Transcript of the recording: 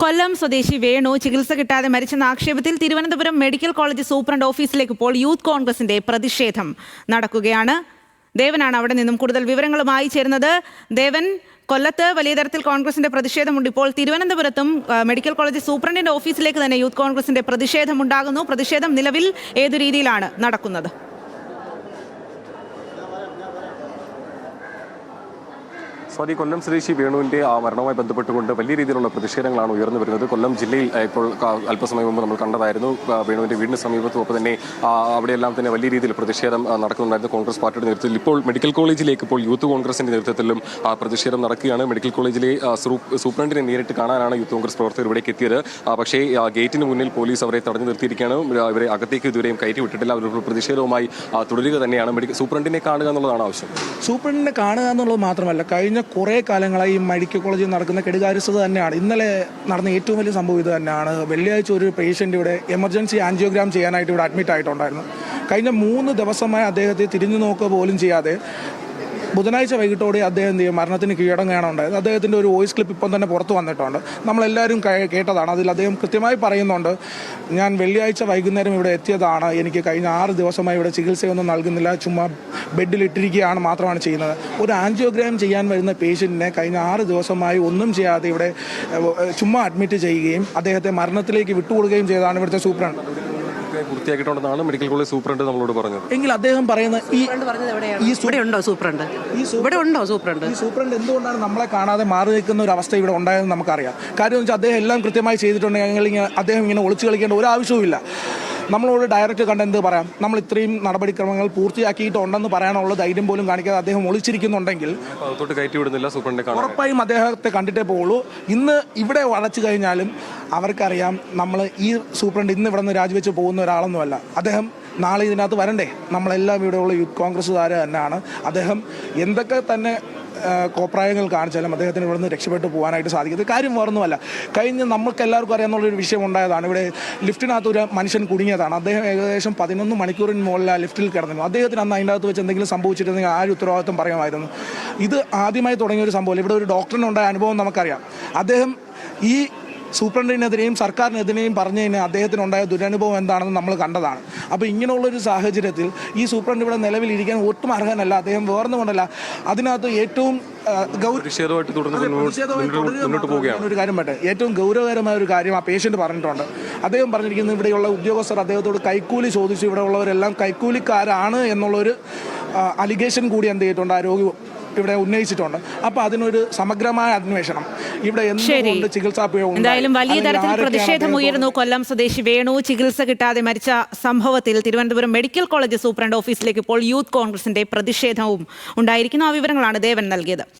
കൊല്ലം സ്വദേശി വേണു ചികിത്സ കിട്ടാതെ മരിച്ചെന്ന ആക്ഷേപത്തിൽ തിരുവനന്തപുരം മെഡിക്കൽ കോളേജ് സൂപ്രണ്ട് ഓഫീസിലേക്ക് ഇപ്പോൾ യൂത്ത് കോൺഗ്രസിന്റെ പ്രതിഷേധം നടക്കുകയാണ്. ദേവനാണ് അവിടെ നിന്നും കൂടുതൽ വിവരങ്ങളുമായി ചേരുന്നത്. ദേവൻ, കൊല്ലത്ത് വലിയ തരത്തിൽ കോൺഗ്രസിന്റെ പ്രതിഷേധമുണ്ട്. ഇപ്പോൾ തിരുവനന്തപുരത്തും മെഡിക്കൽ കോളേജ് സൂപ്രണ്ടിന്റെ ഓഫീസിലേക്ക് തന്നെ യൂത്ത് കോൺഗ്രസിന്റെ പ്രതിഷേധമുണ്ടാകുന്നു. പ്രതിഷേധം നിലവിൽ ഏതു രീതിയിലാണ് നടക്കുന്നത്? സ്വാതി, കൊല്ലം സ്വദേശി വേണുവിന്റെ ആ മരണവുമായി ബന്ധപ്പെട്ടുകൊണ്ട് വലിയ രീതിയിലുള്ള പ്രതിഷേധങ്ങളാണ് ഉയർന്നു വരുന്നത്. കൊല്ലം ജില്ലയിൽ ഇപ്പോൾ അല്പസമയം മുമ്പ് നമ്മൾ കണ്ടതായിരുന്നു വേണുവിന്റെ വീടിന് സമീപത്തും ഒപ്പം തന്നെ അവിടെയെല്ലാം തന്നെ വലിയ രീതിയിൽ പ്രതിഷേധം നടക്കുന്നുണ്ടായിരുന്നു കോൺഗ്രസ് പാർട്ടിയുടെ നേതൃത്വത്തിൽ. ഇപ്പോൾ മെഡിക്കൽ കോളേജിലേക്ക് ഇപ്പോൾ യൂത്ത് കോൺഗ്രസിന്റെ നേതൃത്വത്തിലും പ്രതിഷേധം നടക്കുകയാണ്. മെഡിക്കൽ കോളേജിലെ സൂപ്രണ്ടിനെ നേരിട്ട് കാണാനാണ് യൂത്ത് കോൺഗ്രസ് പ്രവർത്തകർ ഇവിടേക്ക് എത്തിയത്. പക്ഷേ ഗേറ്റിന് മുന്നിൽ പോലീസ് അവരെ തടഞ്ഞു നിർത്തിയിരിക്കുകയാണ്. ഇവരെ അകത്തേക്ക് ഇതുവരെയും കയറ്റി വിട്ടിട്ടില്ല. അവരുടെ പ്രതിഷേധവുമായി തുടരുക തന്നെയാണ്. സൂപ്രണ്ടിനെ കാണുക എന്നുള്ളതാണ് ആവശ്യം. സൂപ്രണ്ടിനെ കാണുക എന്നുള്ളത് മാത്രമല്ല, കഴിഞ്ഞ കുറേ കാലങ്ങളായി ഈ മെഡിക്കൽ കോളേജിൽ നടക്കുന്ന കെടുകാര്യസ്ഥത തന്നെയാണ്. ഇന്നലെ നടന്ന ഏറ്റവും വലിയ സംഭവം ഇത് തന്നെയാണ്. വെള്ളിയാഴ്ച ഒരു പേഷ്യൻ്റ് ഇവിടെ എമർജൻസി ആൻജിയോഗ്രാം ചെയ്യാനായിട്ട് ഇവിടെ അഡ്മിറ്റ് ആയിട്ടുണ്ടായിരുന്നു. കഴിഞ്ഞ 3 ദിവസമായി അദ്ദേഹത്തെ തിരിഞ്ഞു നോക്കുക പോലും ചെയ്യാതെ ബുധനാഴ്ച വൈകിട്ടോടെ അദ്ദേഹം മരണത്തിന് കീഴടങ്ങുകയാണ് ഉണ്ടായത്. അദ്ദേഹത്തിൻ്റെ ഒരു വോയിസ് ക്ലിപ്പ് ഇപ്പം തന്നെ പുറത്ത് വന്നിട്ടുണ്ട്. നമ്മളെല്ലാവരും കേട്ടതാണ്. അതിൽ അദ്ദേഹം കൃത്യമായി പറയുന്നുണ്ട്, ഞാൻ വെള്ളിയാഴ്ച വൈകുന്നേരം ഇവിടെ എത്തിയതാണ്, എനിക്ക് കഴിഞ്ഞ 6 ദിവസമായി ഇവിടെ ചികിത്സയൊന്നും നൽകുന്നില്ല, ചുമ്മാ ബെഡിലിട്ടിരിക്കുകയാണ് മാത്രമാണ് ചെയ്യുന്നത്. ഒരു ആൻജിയോഗ്രാം ചെയ്യാൻ വരുന്ന പേഷ്യൻറ്റിനെ കഴിഞ്ഞ 6 ദിവസമായി ഒന്നും ചെയ്യാതെ ഇവിടെ ചുമ്മാ അഡ്മിറ്റ് ചെയ്യുകയും അദ്ദേഹത്തെ മരണത്തിലേക്ക് വിട്ടുകൊടുക്കുകയും ചെയ്തതാണ് ഇവിടുത്തെ സൂപ്രണ്ട്. പൂർത്തിയാക്കിയിട്ടുണ്ടെന്നാണ് മെഡിക്കൽ കോളേജ് സൂപ്രണ്ട് നമ്മളോട് പറഞ്ഞത്. എങ്കിൽ അദ്ദേഹം പറയുന്നത് ഈ സൂപ്രണ്ട് എന്തുകൊണ്ടാണ് നമ്മളെ കാണാതെ മാറി നിൽക്കുന്ന ഒരു അവസ്ഥ ഇവിടെ ഉണ്ടായതെന്ന് നമുക്കറിയാം. കാര്യം വെച്ചാൽ അദ്ദേഹം എല്ലാം കൃത്യമായി ചെയ്തിട്ടുണ്ടെങ്കിൽ അദ്ദേഹം ഇങ്ങനെ ഒളിച്ചു കളിക്കേണ്ട ഒരു ആവശ്യവുമില്ല. നമ്മളോട് ഡയറക്റ്റ് കണ്ട് എന്ത് പറയാം, നമ്മൾ ഇത്രയും നടപടിക്രമങ്ങൾ പൂർത്തിയാക്കിയിട്ടുണ്ടെന്ന് പറയാനുള്ള ധൈര്യം പോലും കാണിക്കാതെ അദ്ദേഹം ഒളിച്ചിരിക്കുന്നുണ്ടെങ്കിൽ ഉറപ്പായും അദ്ദേഹത്തെ കണ്ടിട്ടേ പോകുള്ളൂ. ഇന്ന് ഇവിടെ വളച്ചു കഴിഞ്ഞാലും അവർക്കറിയാം നമ്മൾ ഈ സൂപ്രണ്ട് ഇന്ന് ഇവിടെ നിന്ന് രാജിവെച്ച് പോകുന്ന ഒരാളൊന്നുമല്ല. അദ്ദേഹം നാളെ ഇതിനകത്ത് വരണ്ടേ. നമ്മളെല്ലാം ഇവിടെയുള്ള യൂത്ത് കോൺഗ്രസ്സുകാർ തന്നെയാണ്. അദ്ദേഹം എന്തൊക്കെ തന്നെ കോപ്രായങ്ങൾ കാണിച്ചാലും അദ്ദേഹത്തിന് ഇവിടെ നിന്ന് രക്ഷപ്പെട്ടു പോകാനായിട്ട് സാധിക്കുന്നത് കാര്യം വേറൊന്നുമല്ല. കഴിഞ്ഞ് നമുക്ക് എല്ലാവർക്കും അറിയാവുന്നൊരു വിഷയം ഉണ്ടായതാണ്. ഇവിടെ ലിഫ്റ്റിനകത്ത് ഒരു മനുഷ്യൻ കുടുങ്ങിയതാണ്. അദ്ദേഹം ഏകദേശം 11 മണിക്കൂറിന് മുകളിൽ ആ ലിഫ്റ്റിൽ കിടന്നിരുന്നു. അദ്ദേഹത്തിന് അന്ന് അതിൻ്റെ അകത്ത് വെച്ച് എന്തെങ്കിലും സംഭവിച്ചിട്ടുണ്ടെങ്കിൽ ആ ഒരു ഉത്തരവാദിത്വം പറയുമായിരുന്നു. ഇത് ആദ്യമായി തുടങ്ങിയൊരു സംഭവം. ഇവിടെ ഒരു ഡോക്ടറിനുണ്ടായ അനുഭവം നമുക്കറിയാം. അദ്ദേഹം ഈ സൂപ്രണ്ടിനെതിരെയും സർക്കാരിനെതിരെയും പറഞ്ഞു കഴിഞ്ഞാൽ അദ്ദേഹത്തിനുണ്ടായ ദുരനുഭവം എന്താണെന്ന് നമ്മൾ കണ്ടതാണ്. അപ്പോൾ ഇങ്ങനെയുള്ളൊരു സാഹചര്യത്തിൽ ഈ സൂപ്രണ്ട് ഇവിടെ നിലവിലിരിക്കാൻ ഒട്ടും അർഹനല്ല. അദ്ദേഹം വേർന്നുകൊണ്ടല്ല, അതിനകത്ത് ഏറ്റവും ഒരു കാര്യം പറ്റേ ഏറ്റവും ഗൗരവകരമായ ഒരു കാര്യം ആ പേഷ്യൻ്റ് പറഞ്ഞിട്ടുണ്ട്. അദ്ദേഹം പറഞ്ഞിരിക്കുന്നത് ഇവിടെയുള്ള ഉദ്യോഗസ്ഥർ അദ്ദേഹത്തോട് കൈക്കൂലി ചോദിച്ചു, ഇവിടെ ഉള്ളവരെല്ലാം കൈക്കൂലിക്കാരാണ് എന്നുള്ളൊരു അലിഗേഷൻ കൂടി എന്ത് ചെയ്തിട്ടുണ്ട്, ആ രോഗി ഇവിടെ ഉന്നയിച്ചിട്ടുണ്ട്. അപ്പൊ അതിനൊരു സമഗ്രമായ അന്വേഷണം ഇവിടെ എന്തുകൊണ്ട് ചികിത്സാ എന്തായാലും വലിയ തരത്തിൽ പ്രതിഷേധം ഉയരുന്നു. കൊല്ലം സ്വദേശി വേണു ചികിത്സ കിട്ടാതെ മരിച്ച സംഭവത്തിൽ തിരുവനന്തപുരം മെഡിക്കൽ കോളേജ് സൂപ്രണ്ട് ഓഫീസിലേക്ക് ഇപ്പോൾ യൂത്ത് കോൺഗ്രസിന്റെ പ്രതിഷേധവും ഉണ്ടായിരിക്കുന്നു. ആ വിവരങ്ങളാണ് ദേവൻ നൽകിയത്.